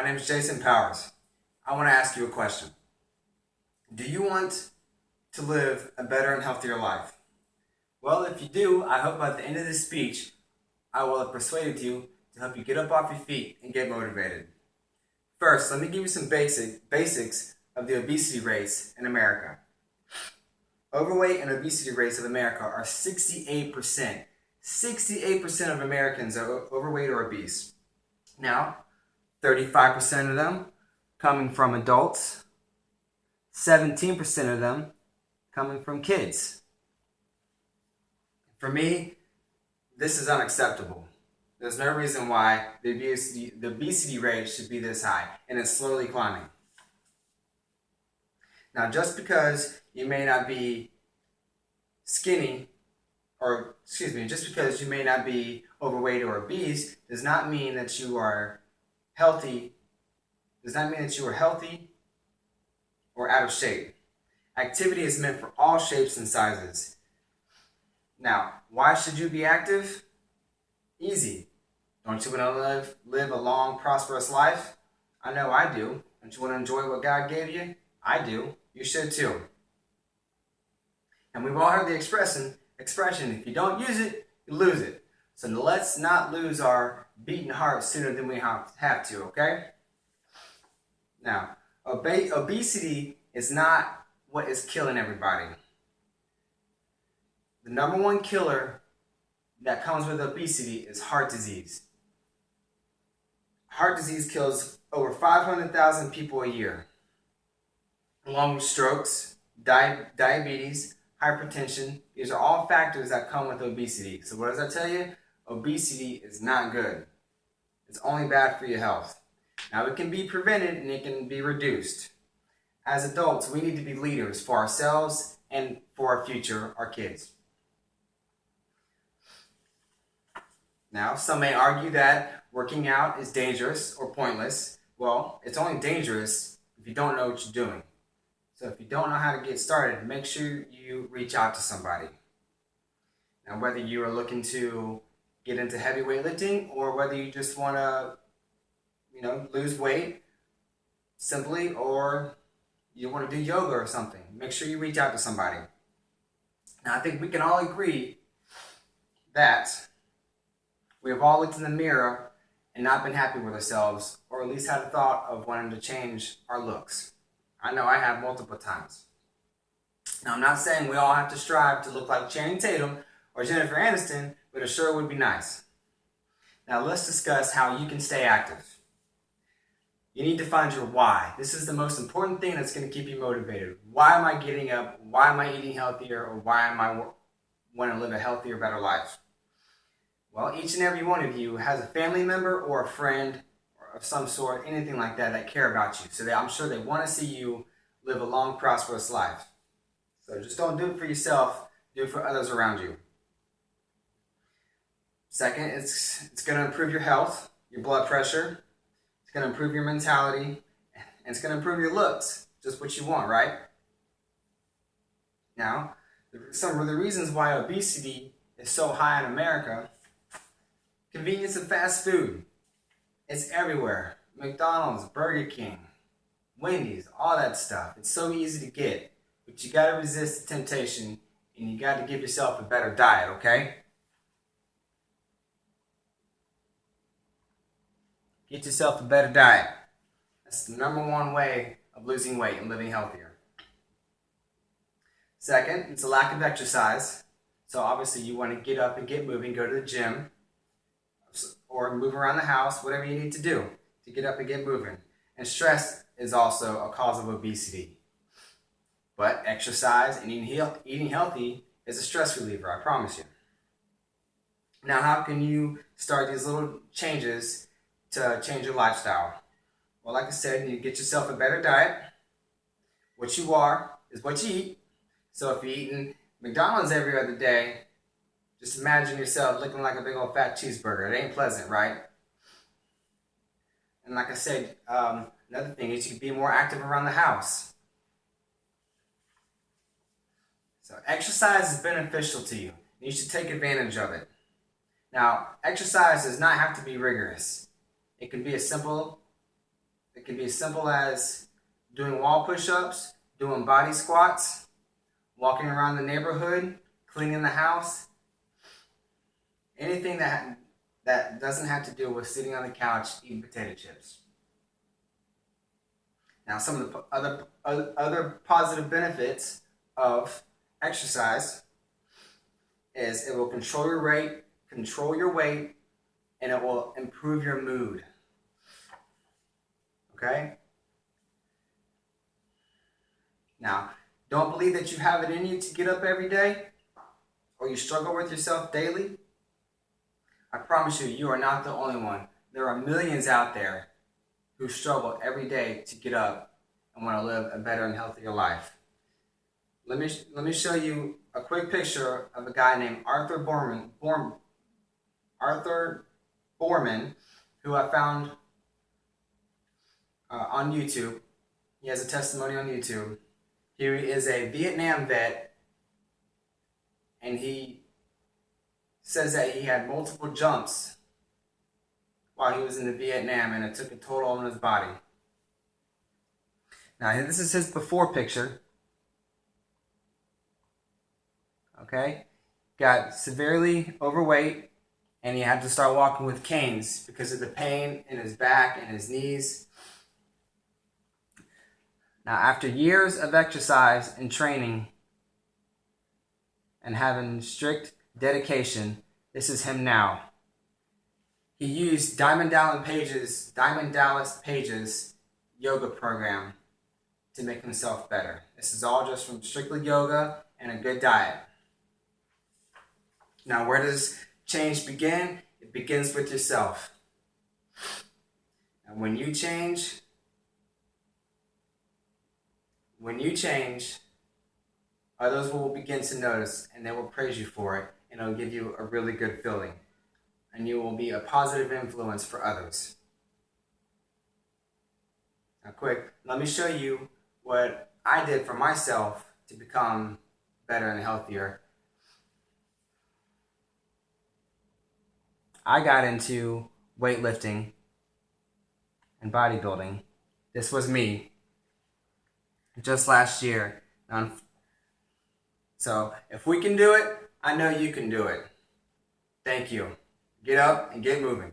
My name is Jason Powers. I want to ask you a question. Do you want to live a better and healthier life? Well, if you do, I hope by the end of this speech, I will have persuaded you to help you get up off your feet and get motivated. First, let me give you some basics of the obesity rates in America. Overweight and obesity rates of America are 68%. 68% of Americans are overweight or obese. Now, 35% of them coming from adults, 17% of them coming from kids. For me, this is unacceptable. There's no reason why the obesity rate should be this high, and it's slowly climbing. Now, just because you may not be just because you may not be overweight or obese, does not mean that you are healthy. Does not mean that you are healthy or out of shape. Activity is meant for all shapes and sizes. Now, why should you be active? Easy. Don't you want to live a long, prosperous life? I know I do. Don't you want to enjoy what God gave you? I do. You should too. And we've all heard the expression, if you don't use it, you lose it. So let's not lose our beating heart sooner than we have to, okay? Now, obesity is not what is killing everybody. The number one killer that comes with obesity is heart disease. Heart disease kills over 500,000 people a year, along with strokes, diabetes, hypertension. These are all factors that come with obesity. So what does that tell you? Obesity is not good. It's only bad for your health. Now, it can be prevented and it can be reduced. As adults, we need to be leaders for ourselves and for our future, our kids. Now, some may argue that working out is dangerous or pointless. Well, it's only dangerous if you don't know what you're doing. So if you don't know how to get started, make sure you reach out to somebody. Now, whether you are looking to get into heavy weightlifting or whether you just want to, lose weight simply, or you want to do yoga or something, make sure you reach out to somebody. Now, I think we can all agree that we have all looked in the mirror and not been happy with ourselves, or at least had a thought of wanting to change our looks. I know I have multiple times. Now, I'm not saying we all have to strive to look like Channing Tatum or Jennifer Aniston, but it sure would be nice. Now, let's discuss how you can stay active. You need to find your why. This is the most important thing that's going to keep you motivated. Why am I getting up? Why am I eating healthier? Or why am I want to live a healthier, better life? Well, each and every one of you has a family member or a friend of some sort, anything like that care about you. So I'm sure they want to see you live a long, prosperous life. So just don't do it for yourself, do it for others around you. Second, it's going to improve your health, your blood pressure. It's going to improve your mentality, and it's going to improve your looks, just what you want, right? Now, some of the reasons why obesity is so high in America: convenience of fast food. It's everywhere. McDonald's, Burger King, Wendy's, all that stuff. It's so easy to get, but you got to resist the temptation, and you got to give yourself a better diet, okay? Get yourself a better diet. That's the number one way of losing weight and living healthier. Second, it's a lack of exercise. So obviously you want to get up and get moving, go to the gym, or move around the house, whatever you need to do to get up and get moving. And stress is also a cause of obesity. But exercise and eating healthy is a stress reliever, I promise you. Now, how can you start these little changes to change your lifestyle? Well, like I said, you get yourself a better diet. What you are is what you eat. So if you're eating McDonald's every other day, just imagine yourself looking like a big old fat cheeseburger. It ain't pleasant, right? And like I said, another thing is you can be more active around the house. So exercise is beneficial to you. You should take advantage of it. Now, exercise does not have to be rigorous. It can be as simple It can be as simple as doing wall push-ups, doing body squats, walking around the neighborhood, cleaning the house. Anything that doesn't have to do with sitting on the couch eating potato chips. Now, some of the other positive benefits of exercise is it will control your weight, and it will improve your mood. Okay? Now, don't believe that you have it in you to get up every day, or you struggle with yourself daily. I promise you, you are not the only one. There are millions out there who struggle every day to get up and want to live a better and healthier life. Let me show you a quick picture of a guy named Arthur Boorman, who I found on YouTube. He has a testimony on YouTube. He is a Vietnam vet, and he says that he had multiple jumps while he was in Vietnam, and it took a toll on his body. Now, this is his before picture. Okay? Got severely overweight, and he had to start walking with canes because of the pain in his back and his knees. Now, after years of exercise and training and having strict dedication, this is him now. He used Diamond Dallas Page's yoga program to make himself better. This is all just from strictly yoga and a good diet. Now, where does change begin? It begins with yourself. And when you change, others will begin to notice, and they will praise you for it, and it'll give you a really good feeling. And you will be a positive influence for others. Now, quick, let me show you what I did for myself to become better and healthier. I got into weightlifting and bodybuilding. This was me just last year. So if we can do it, I know you can do it. Thank you. Get up and get moving.